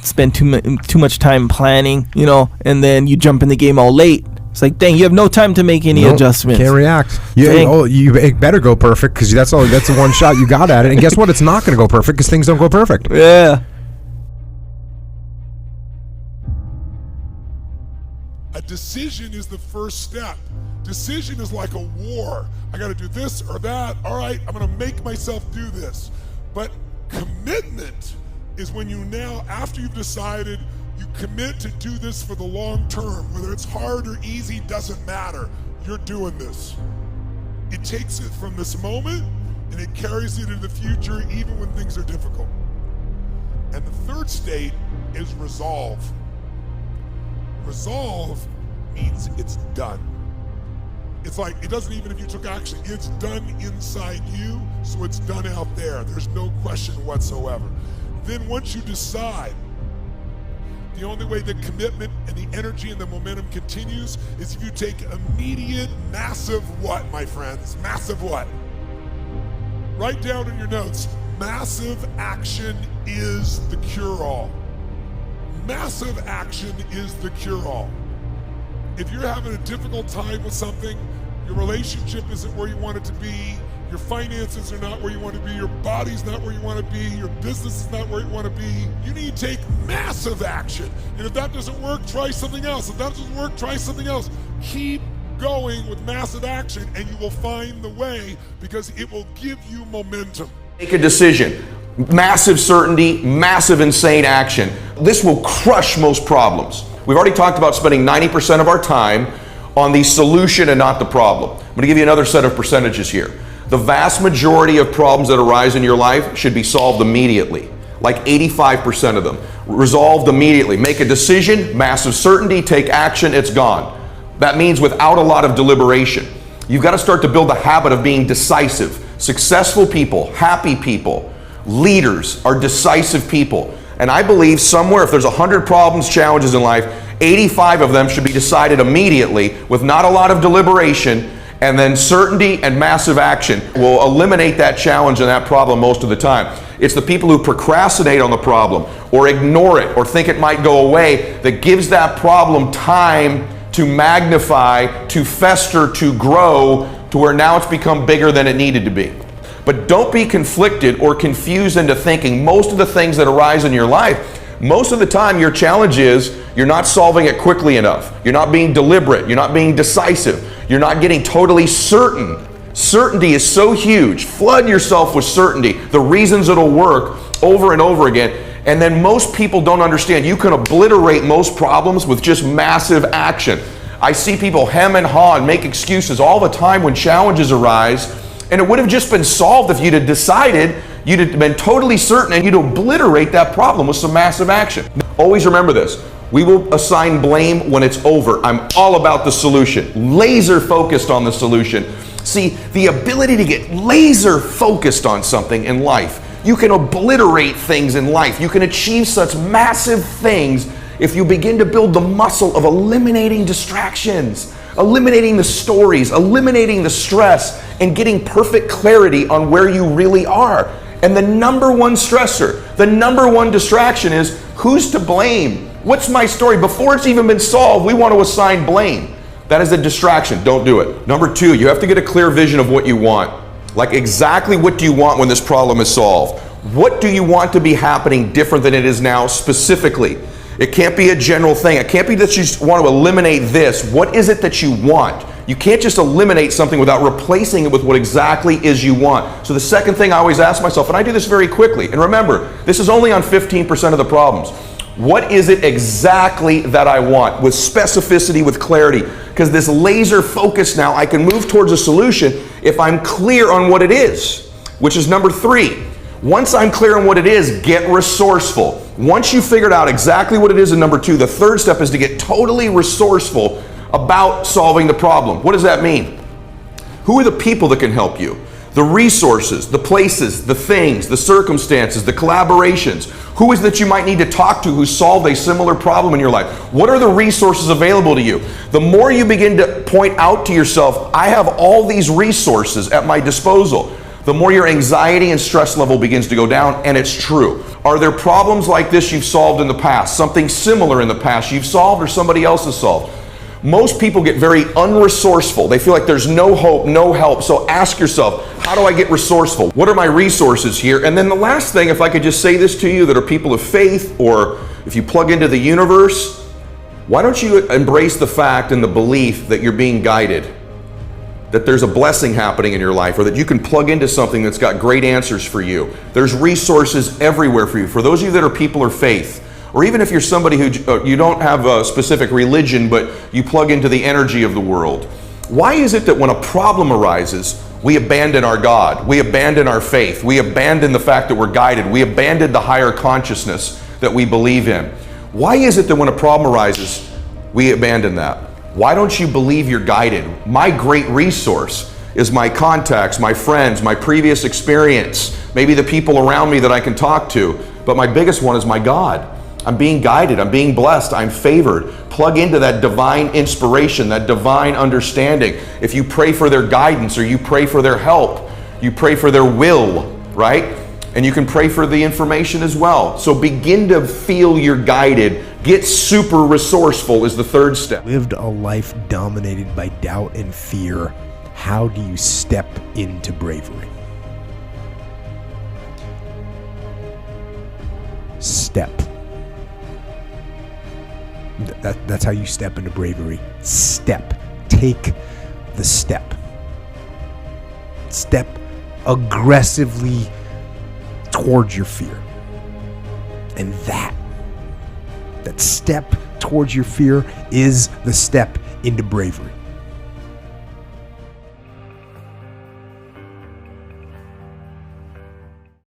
spend too much time planning, and then you jump in the game all late. It's like, dang, you have no time to make any adjustments. Can't react. You better go perfect, because that's the one shot you got at it. And guess what? It's not going to go perfect, because things don't go perfect. Yeah. A decision is the first step. Decision is like a war. I got to do this or that. All right, I'm going to make myself do this. But commitment is when you now, after you've decided, you commit to do this for the long term. Whether it's hard or easy, doesn't matter. You're doing this. It takes it from this moment and it carries it into the future, even when things are difficult. And the third state is resolve. Resolve means it's done. It's like, it doesn't even if you took action, it's done inside you, so it's done out there. There's no question whatsoever. Then once you decide, the only way the commitment and the energy and the momentum continues is if you take immediate, massive what, my friends? Massive what? Write down in your notes, massive action is the cure-all. Massive action is the cure-all. If you're having a difficult time with something, your relationship isn't where you want it to be, your finances are not where you want to be, your body's not where you want to be, your business is not where you want to be, you need to take massive action. And if that doesn't work, try something else. If that doesn't work, try something else. Keep going with massive action and you will find the way, because it will give you momentum. Make a decision. Massive certainty, massive insane action. This will crush most problems. We've already talked about spending 90% of our time on the solution and not the problem. I'm going to give you another set of percentages here. The vast majority of problems that arise in your life should be solved immediately, like 85% of them. Resolved immediately. Make a decision, massive certainty, take action, it's gone. That means without a lot of deliberation. You've got to start to build the habit of being decisive. Successful people, happy people, leaders are decisive people. And I believe somewhere, if there's 100 problems, challenges in life, 85 of them should be decided immediately with not a lot of deliberation, and then certainty and massive action will eliminate that challenge and that problem most of the time. It's the people who procrastinate on the problem or ignore it or think it might go away that gives that problem time to magnify, to fester, to grow, to where now it's become bigger than it needed to be. But don't be conflicted or confused into thinking most of the things that arise in your life, most of the time your challenge is you're not solving it quickly enough. You're not being deliberate. You're not being decisive. You're not getting totally certain. Certainty is so huge. Flood yourself with certainty, the reasons it'll work over and over again. And then most people don't understand you can obliterate most problems with just massive action. I see people hem and haw and make excuses all the time when challenges arise. And it would have just been solved if you'd have decided, you'd have been totally certain, and you'd obliterate that problem with some massive action. Always remember this. We will assign blame when it's over. I'm all about the solution. Laser focused on the solution. See, the ability to get laser focused on something in life. You can obliterate things in life. You can achieve such massive things if you begin to build the muscle of eliminating distractions, eliminating the stories, eliminating the stress, and getting perfect clarity on where you really are. And the number one stressor, the number one distraction is, who's to blame? What's my story? Before it's even been solved, we want to assign blame. That is a distraction. Don't do it. Number two, you have to get a clear vision of what you want. Like exactly what do you want when this problem is solved? What do you want to be happening different than it is now specifically? It can't be a general thing. It can't be that you just want to eliminate this. What is it that you want? You can't just eliminate something without replacing it with what exactly is you want. So the second thing I always ask myself, and I do this very quickly, and remember, this is only on 15% of the problems. What is it exactly that I want? With specificity, with clarity. Because this laser focus now, I can move towards a solution if I'm clear on what it is, which is number three. Once I'm clear on what it is, get resourceful. Once you figured out exactly what it is in number two, the third step is to get totally resourceful about solving the problem. What does that mean? Who are the people that can help you? The resources, the places, the things, the circumstances, the collaborations. Who is that you might need to talk to who solved a similar problem in your life? What are the resources available to you? The more you begin to point out to yourself, I have all these resources at my disposal, the more your anxiety and stress level begins to go down, and it's true. Are there problems like this you've solved in the past? Something similar in the past you've solved or somebody else has solved? Most people get very unresourceful. They feel like there's no hope, no help. So ask yourself, how do I get resourceful? What are my resources here? And then the last thing, if I could just say this to you that are people of faith, or if you plug into the universe, why don't you embrace the fact and the belief that you're being guided? That there's a blessing happening in your life, or that you can plug into something that's got great answers for you. There's resources everywhere for you. For those of you that are people of faith, or even if you're somebody who you don't have a specific religion, but you plug into the energy of the world. Why is it that when a problem arises, we abandon our God, we abandon our faith, we abandon the fact that we're guided, we abandon the higher consciousness that we believe in? Why is it that when a problem arises, we abandon that? Why don't you believe you're guided? My great resource is my contacts, my friends, my previous experience, maybe the people around me that I can talk to, but my biggest one is my God. I'm being guided, I'm being blessed, I'm favored. Plug into that divine inspiration, that divine understanding. If you pray for their guidance, or you pray for their help, you pray for their will, right? And you can pray for the information as well. So begin to feel you're guided. Get super resourceful is the third step. Lived a life dominated by doubt and fear. How do you step into bravery? Step. That's how you step into bravery. Step. Take the step. Step aggressively towards your fear. And that step towards your fear is the step into bravery.